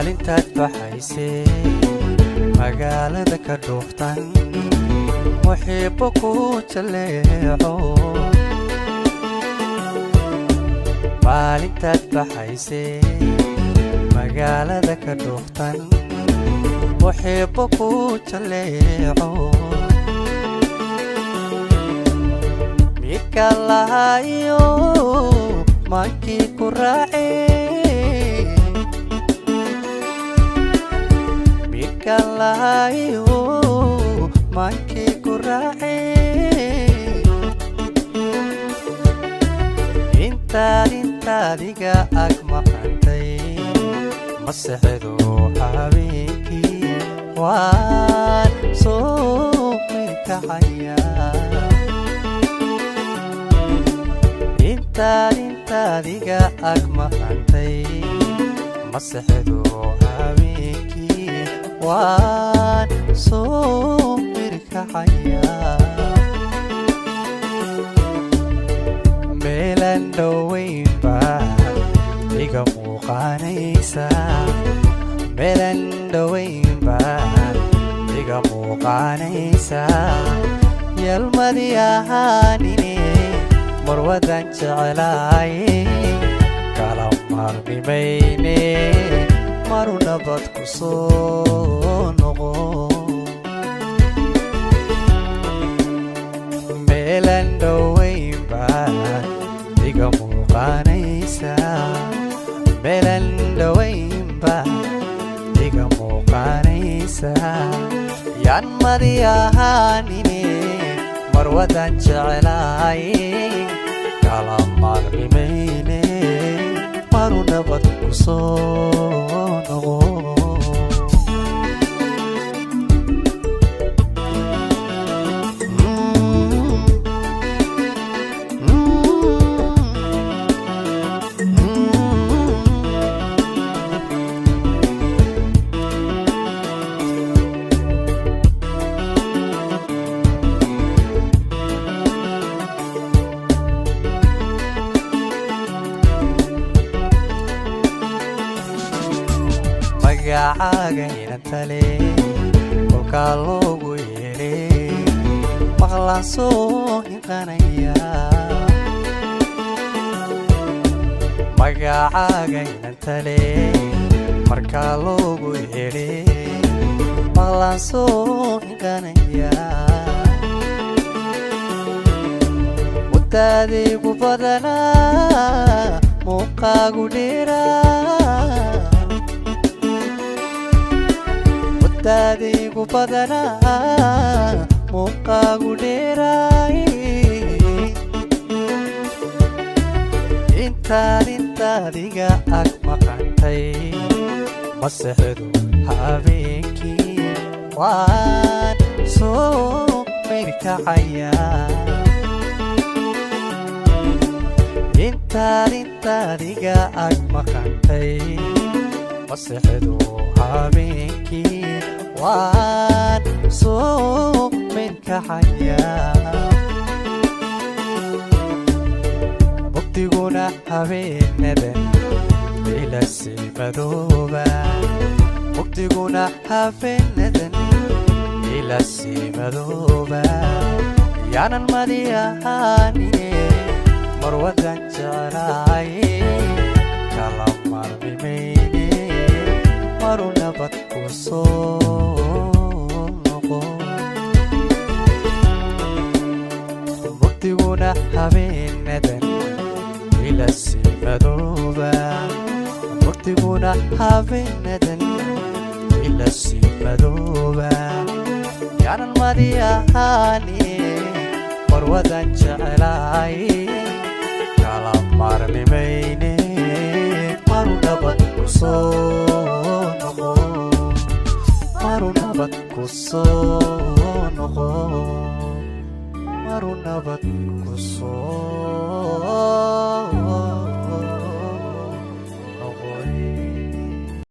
maalintaad baxaysay magaalada ka dhuuftan muxiibbo ku jaleeco maalintaad baxaysay magaalada ka dhuuftan muxiibbo ku jaleeco midka lahayo maankii ku raacay midka lahayo maankii ku raacay intaadiga ag maqantay masexdo habeenkii waan soo mirkacaya intaadiga ag maqantay masexdo habeenkii waan soo mirkacaya meelan dhoweyn baad iga muuqanaysa meelan dhoweyn baad iga muuqanaysa yalmadii ahaanine marwadan jecelaay kala maarmimayne maru nabad ku soo noqo meelan dhoweyn baad iga muuqanaysa meelan dhoweyn baad iga muuqanaysa yalmadii ahaanine marwadan jecelaay kala maarmimayne maru nabad ku soo noqo magacaaga inantale kolkaa loogu yeedhay maqlaan soo hinqanaya magacaaga inantale markaa loogu yeedhay maqlaan soo hinqanaya muddaadaygu badanaa muuqaagu dheeraa muddaadaygu badanaa muuqaagu dheeraay intaadiga ag maqantay masexdu habeenkii waan soo mirkacaya intaadiga ag maqantay masexdu habeenkii waan soo mirkacaya mugdiguna habeenadan ilasii madooba mugdiguna habeenadan ilasii madooba yaanan madi ahaanine marwadan jecelaay kala maarmimayne maru nabad ku soo noqo mugdiguna habeenadan ilasii madooba mugdiguna habeenadan ilasii madooba yaanan madi ahaanine marwadan jecelaay kala maarmimayne maru nabad ku soo noqo maru nabad ku soo noqo maru nabad ku soo